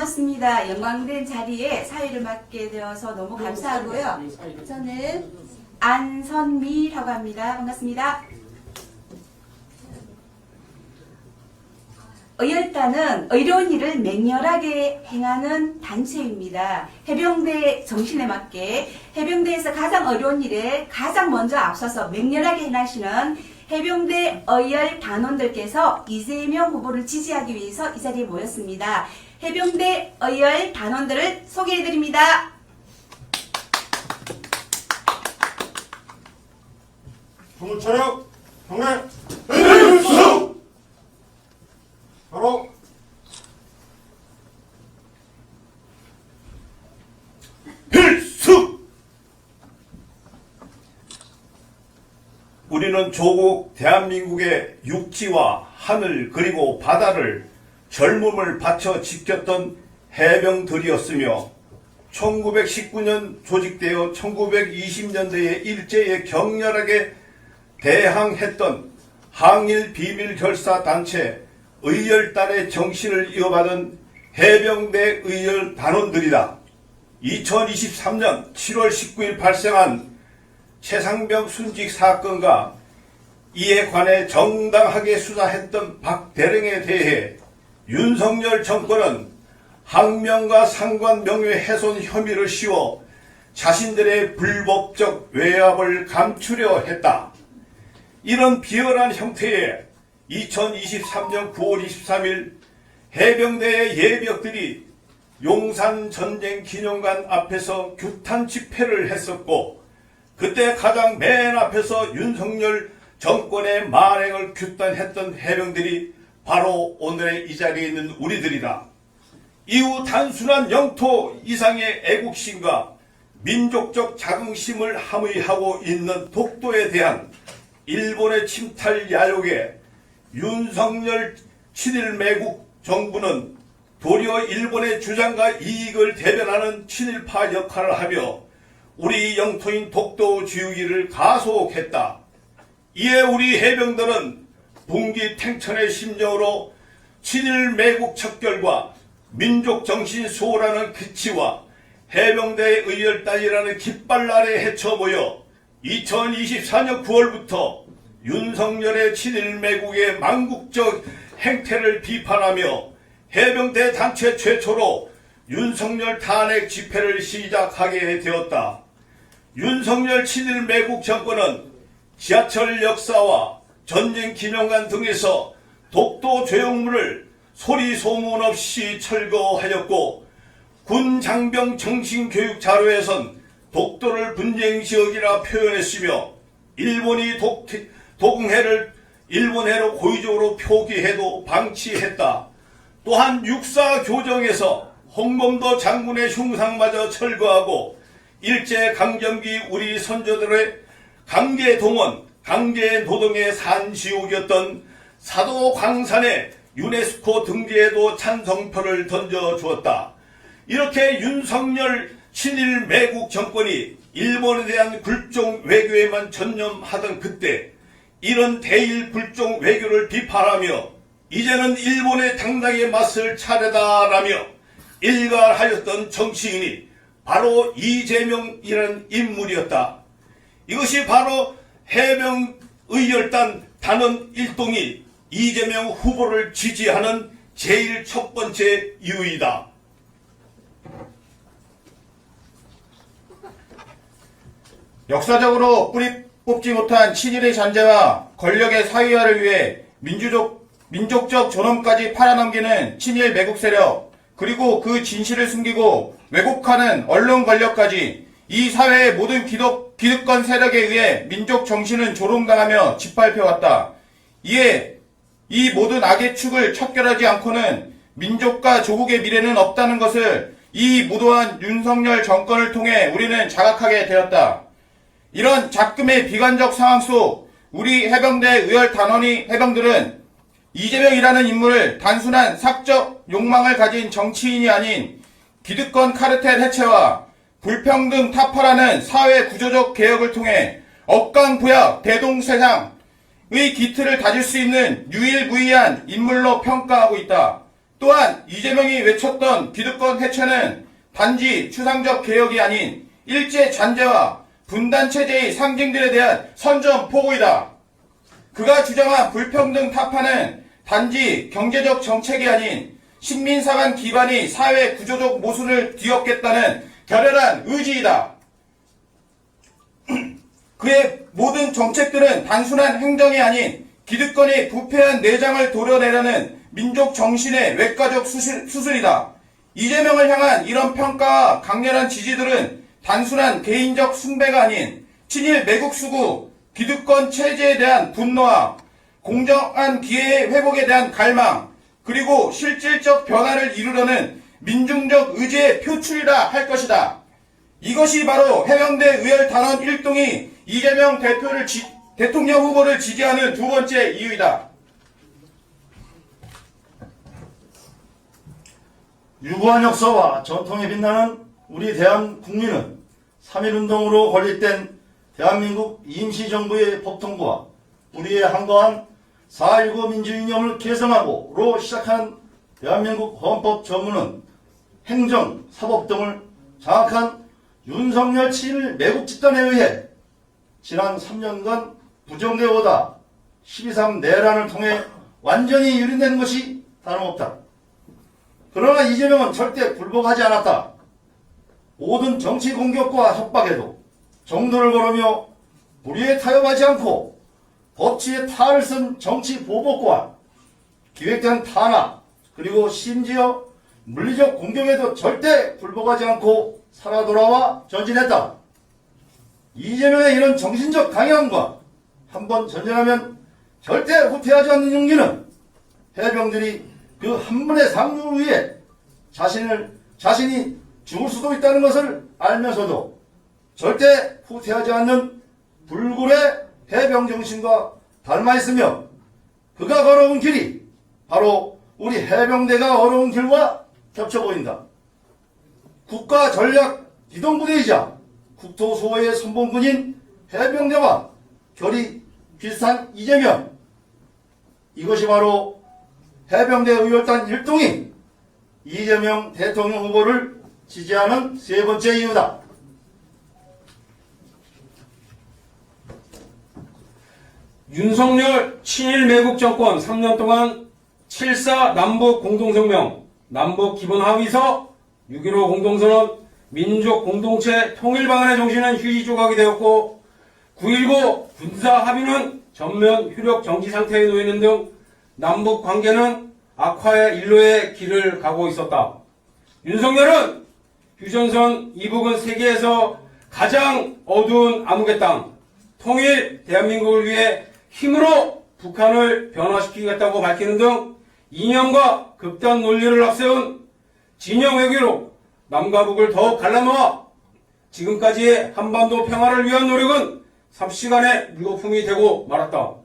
반갑습니다. 영광된 자리에 사회를 맡게 되어서 너무 감사하고요. 저는 안선미라고 합니다. 반갑습니다. 의열단은 의로운 일을 맹렬하게 행하는 단체입니다. 해병대 정신에 맞게 해병대에서 가장 어려운 일에 가장 먼저 앞서서 맹렬하게 행하시는 해병대 의열 단원들께서 이재명 후보를 지지하기 위해서 이 자리에 모였습니다. 해병대 의열 단원들을 소개해드립니다. 정문차력 경례 필수 바로 필수. 우리는 조국 대한민국의 육지와 하늘 그리고 바다를 젊음을 바쳐 지켰던 해병들이었으며 1919년 조직되어 1920년대에 일제에 격렬하게 대항했던 항일 비밀 결사 단체 의열단의 정신을 이어받은 해병대 의열 단원들이다. 2023년 7월 19일 발생한 최상병 순직 사건과 이에 관해 정당하게 수사했던 박대령에 대해 윤석열 정권은 항명과 상관 명예 훼손 혐의를 씌워 자신들의 불법적 외압을 감추려 했다. 이런 비열한 형태의 2023년 9월 23일 해병대의 예비역들이 용산 전쟁 기념관 앞에서 규탄 집회를 했었고, 그때 가장 맨 앞에서 윤석열 정권의 만행을 규탄했던 해병들이 바로 오늘의 이 자리에 있는 우리들이다. 이후 단순한 영토 이상의 애국심과 민족적 자긍심을 함의하고 있는 독도에 대한 일본의 침탈 야욕에 윤석열 친일 매국 정부는 도리어 일본의 주장과 이익을 대변하는 친일파 역할을 하며 우리 영토인 독도 지우기를 가속했다. 이에 우리 해병들은 분기 탱천의 심정으로 친일 매국 척결과 민족 정신 수호라는 기치와 해병대의 의열단이라는 깃발 아래 헤쳐모여 2024년 9월부터 윤석열의 친일 매국의 망국적 행태를 비판하며 해병대 단체 최초로 윤석열 탄핵 집회를 시작하게 되었다. 윤석열 친일 매국 정권은 지하철 역사와 전쟁 기념관 등에서 독도 조형물을 소리 소문 없이 철거하였고, 군 장병 정신교육 자료에선 독도를 분쟁지역이라 표현했으며 일본이 독응해를 일본해로 고의적으로 표기해도 방치했다. 또한 육사 교정에서 홍범도 장군의 흉상마저 철거하고 일제강점기 우리 선조들의 강제동원, 강제노동의 산지옥이었던 사도 광산의 유네스코 등재에도 찬성표를 던져주었다. 이렇게 윤석열 친일 매국 정권이 일본에 대한 굴종 외교에만 전념하던 그때 이런 대일 굴종 외교를 비판하며 이제는 일본에 당당히 맞설 차례다라며 일갈하였던 정치인이 바로 이재명이라는 인물이었다. 이것이 바로 해병 의열단 단원 일동이 이재명 후보를 지지하는 제일 첫 번째 이유이다. 역사적으로 뿌리 뽑지 못한 친일의 잔재와 권력의 사회화를 위해 민족적 존엄까지 팔아넘기는 친일 매국 세력, 그리고 그 진실을 숨기고 왜곡하는 언론 권력까지 이 사회의 모든 기득권 세력에 의해 민족 정신은 조롱당하며 짓밟혀왔다. 이에 이 모든 악의 축을 척결하지 않고는 민족과 조국의 미래는 없다는 것을 이 무도한 윤석열 정권을 통해 우리는 자각하게 되었다. 이런 작금의 비관적 상황 속 우리 해병대 의열 해병들은 이재명이라는 인물을 단순한 사적 욕망을 가진 정치인이 아닌 기득권 카르텔 해체와 불평등 타파라는 사회 구조적 개혁을 통해 억강부약 대동세상의 기틀을 다질 수 있는 유일무이한 인물로 평가하고 있다. 또한 이재명이 외쳤던 기득권 해체는 단지 추상적 개혁이 아닌 일제 잔재와 분단 체제의 상징들에 대한 선전포고이다. 그가 주장한 불평등 타파는 단지 경제적 정책이 아닌 식민사 간 기반의 사회 구조적 모순을 뒤엎겠다는 결연한 의지이다. 그의 모든 정책들은 단순한 행정이 아닌 기득권의 부패한 내장을 도려내려는 민족 정신의 외과적 수술이다. 이재명을 향한 이런 평가와 강렬한 지지들은 단순한 개인적 숭배가 아닌 친일 매국 수구 기득권 체제에 대한 분노와 공정한 기회의 회복에 대한 갈망, 그리고 실질적 변화를 이루려는 민중적 의지의 표출이라 할 것이다. 이것이 바로 해병대 의열 단원 1동이 이재명 대통령 후보를 지지하는 두 번째 이유이다. 유구한 역사와 전통에 빛나는 우리 대한 국민은 3.1운동으로 건립된 대한민국 임시정부의 법통부와 우리의 한거한 4.19 민주이념을 개성하고로 시작한 대한민국 헌법 전문은 행정, 사법 등을 장악한 윤석열 친일 매국 집단에 의해 지난 3년간 부정되어오다 12.3 내란을 통해 완전히 유린된 것이 다름없다. 그러나 이재명은 절대 굴복하지 않았다. 모든 정치 공격과 협박에도 정도를 걸으며 불의에 타협하지 않고 법치의 탈을 쓴 정치 보복과 기획된 탄압, 그리고 심지어 물리적 공격에도 절대 굴복하지 않고 살아 돌아와 전진했다. 이재명의 이런 정신적 강약함과 한번 전진하면 절대 후퇴하지 않는 용기는 해병들이 그 한 번의 상륙을 위해 자신이 죽을 수도 있다는 것을 알면서도 절대 후퇴하지 않는 불굴의 해병 정신과 닮아 있으며, 그가 걸어온 길이 바로 우리 해병대가 걸어온 길과 겹쳐 보인다. 국가 전략 기동부대이자 국토수호의 선봉군인 해병대와 결이 비슷한 이재명, 이것이 바로 해병대 의열단 1동이 이재명 대통령 후보를 지지하는 세 번째 이유다. 윤석열 친일 매국 정권 3년 동안 7.4 남북 공동성명, 남북 기본합의서, 6.15 공동선언, 민족 공동체 통일 방안의 정신은 휴지 조각이 되었고, 9.19 군사 합의는 전면 효력 정지 상태에 놓이는 등 남북 관계는 악화의 일로의 길을 가고 있었다. 윤석열은 휴전선 이북은 세계에서 가장 어두운 암흑의 땅, 통일 대한민국을 위해 힘으로 북한을 변화시키겠다고 밝히는 등 이념과 극단 논리를 앞세운 진영 외교로 남과 북을 더욱 갈라놓아 지금까지의 한반도 평화를 위한 노력은 삽시간에 물거품이 되고 말았다.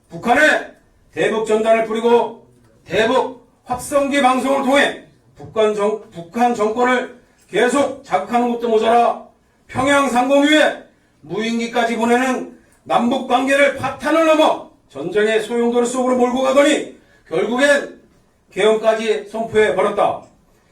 북한의 대북 전단을 뿌리고 대북 확성기 방송을 통해 북한 정권을 계속 자극하는 것도 모자라 평양 상공위에 무인기까지 보내는 남북 관계를 파탄을 넘어 전쟁의 소용돌이 속으로 몰고 가더니 결국엔 개헌까지 선포해 버렸다.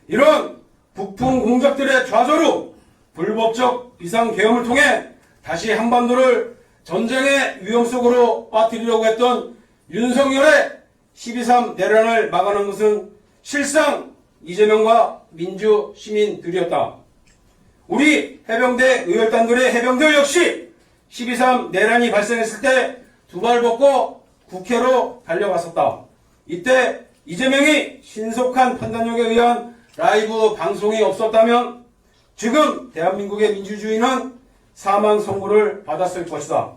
이런 북풍 공작들의 좌절로 불법적 비상계엄을 통해 다시 한반도를 전쟁의 위험 속으로 빠뜨리려고 했던 윤석열의 12.3 내란을 막아낸 것은 실상 이재명과 민주 시민들이었다. 우리 해병대 의열단들의 해병들 역시 12.3 내란이 발생했을 때 두 발 벗고 국회로 달려갔었다. 이때 이재명이 신속한 판단력에 의한 라이브 방송이 없었다면 지금 대한민국의 민주주의는 사망 선고를 받았을 것이다.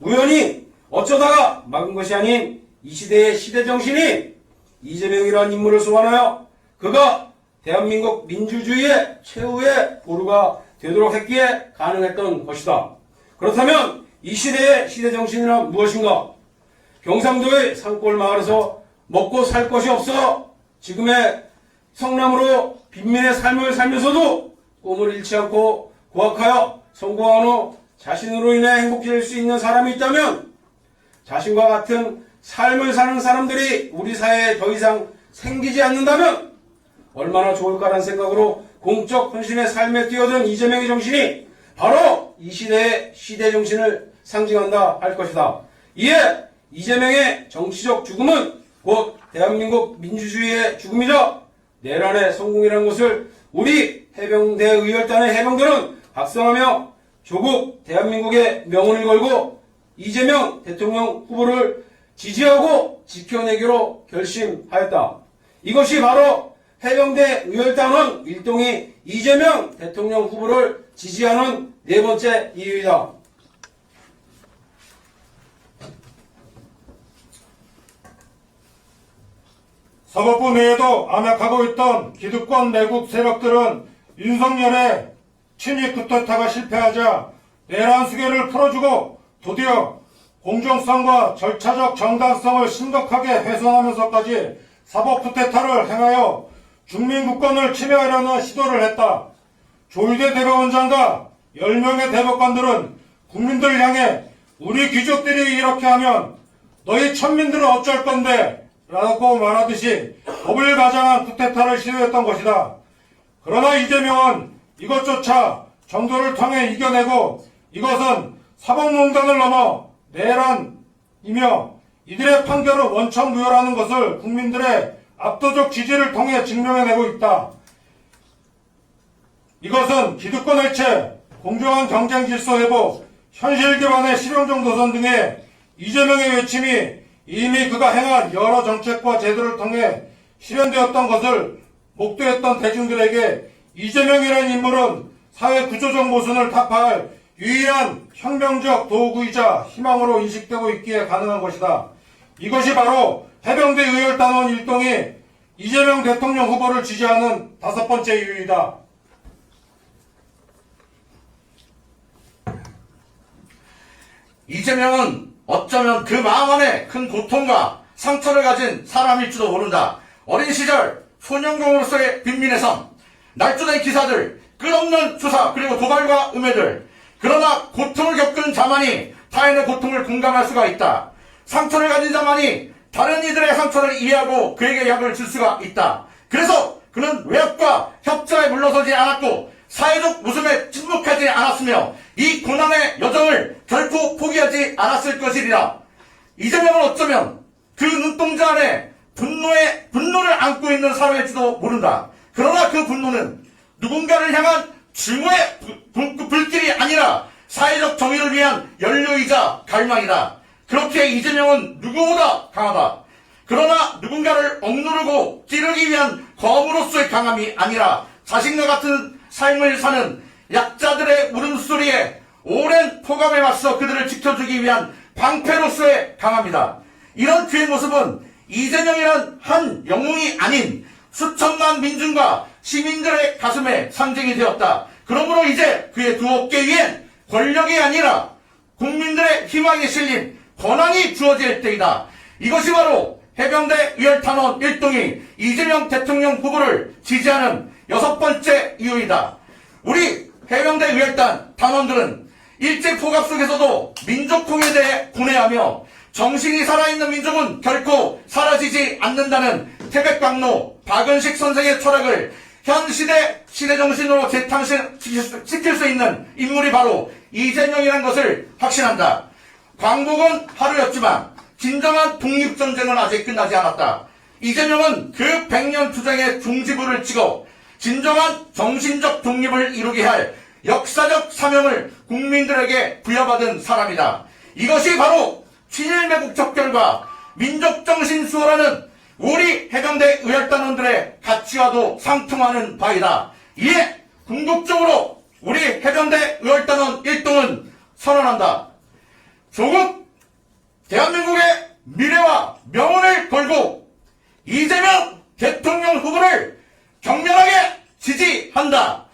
우연히 어쩌다가 막은 것이 아닌 이 시대의 시대정신이 이재명이라는 인물을 소환하여 그가 대한민국 민주주의의 최후의 보루가 되도록 했기에 가능했던 것이다. 그렇다면 이 시대의 시대정신이란 무엇인가? 경상도의 산골 마을에서 먹고 살 것이 없어 지금의 성남으로 빈민의 삶을 살면서도 꿈을 잃지 않고 고학하여 성공한 후 자신으로 인해 행복해질 수 있는 사람이 있다면 자신과 같은 삶을 사는 사람들이 우리 사회에 더 이상 생기지 않는다면 얼마나 좋을까라는 생각으로 공적 헌신의 삶에 뛰어든 이재명의 정신이 바로 이 시대의 시대 정신을 상징한다 할 것이다. 이에 이재명의 정치적 죽음은 곧 대한민국 민주주의의 죽음이자 내란의 성공이라는 것을 우리 해병대 의열단의 해병대는 각성하며 조국 대한민국의 명운을 걸고 이재명 대통령 후보를 지지하고 지켜내기로 결심하였다. 이것이 바로 해병대 의열단원 일동이 이재명 대통령 후보를 지지하는 네 번째 이유이다. 사법부 내에도 암약하고 있던 기득권 내국 세력들은 윤석열의 친위 쿠데타가 실패하자 내란 수계를 풀어주고 드디어 공정성과 절차적 정당성을 심각하게 훼손하면서까지 사법 쿠데타를 행하여 중민국권을 침해하려는 시도를 했다. 조희대 대법원장과 10명의 대법관들은 국민들 향해 우리 귀족들이 이렇게 하면 너희 천민들은 어쩔 건데? 라고 말하듯이 법을 가장한 쿠데타를 시도했던 것이다. 그러나 이재명은 이것조차 정도를 통해 이겨내고 이것은 사법농단을 넘어 내란이며 이들의 판결을 원천무효라는 것을 국민들의 압도적 지지를 통해 증명해내고 있다. 이것은 기득권 해체, 공정한 경쟁 질서 회복, 현실 기반의 실용적 노선 등의 이재명의 외침이 이미 그가 행한 여러 정책과 제도를 통해 실현되었던 것을 목도했던 대중들에게 이재명이라는 인물은 사회 구조적 모순을 타파할 유일한 혁명적 도구이자 희망으로 인식되고 있기에 가능한 것이다. 이것이 바로 해병대 의열단원 일동이 이재명 대통령 후보를 지지하는 다섯 번째 이유이다. 이재명은 어쩌면 그 마음 안에 큰 고통과 상처를 가진 사람일지도 모른다. 어린 시절 소년공으로서의 빈민의 삶, 날조된 기사들, 끝없는 수사 그리고 도발과 음해들. 그러나 고통을 겪은 자만이 타인의 고통을 공감할 수가 있다. 상처를 가진 자만이 다른 이들의 상처를 이해하고 그에게 약을 줄 수가 있다. 그래서 그는 외압과 협자에 물러서지 않았고 사회적 웃음에 침묵하지 않았으며 이 고난의 여정을 결코 포기하지 않았을 것이리라. 이재명은 어쩌면 그 눈동자 안에 분노를 안고 있는 사람일지도 모른다. 그러나 그 분노는 누군가를 향한 증오의 불길이 아니라 사회적 정의를 위한 연료이자 갈망이다. 그렇게 이재명은 누구보다 강하다. 그러나 누군가를 억누르고 찌르기 위한 검으로서의 강함이 아니라 자신과 같은 삶을 사는 약자들의 울음소리에 오랜 포감에 맞서 그들을 지켜주기 위한 방패로서의 강함이다. 이런 그의 모습은 이재명이란 한 영웅이 아닌 수천만 민중과 시민들의 가슴에 상징이 되었다. 그러므로 이제 그의 두 어깨 위엔 권력이 아니라 국민들의 희망이 실린 권한이 주어질 때이다. 이것이 바로 해병대 의열단원 일동이 이재명 대통령 후보를 지지하는 여섯 번째 이유이다. 우리 해병대 의열단 단원들은 일제포갑 속에서도 민족통에 대해 분해하며 정신이 살아있는 민족은 결코 사라지지 않는다는 태백광로 박은식 선생의 철학을 현 시대 정신으로 재탕시킬 수 있는 인물이 바로 이재명이라는 것을 확신한다. 광복은 하루였지만 진정한 독립전쟁은 아직 끝나지 않았다. 이재명은 그 100년 투쟁의 종지부를 찍어 진정한 정신적 독립을 이루게 할 역사적 사명을 국민들에게 부여받은 사람이다. 이것이 바로 친일 매국 적결과 민족정신 수호라는 우리 해병대 의열단원들의 가치와도 상통하는 바이다. 이에 궁극적으로 우리 해병대 의열단원 일동은 선언한다. 조국 대한민국의 미래와 명운을 걸고 이재명 대통령 후보를 격렬하게 지지한다.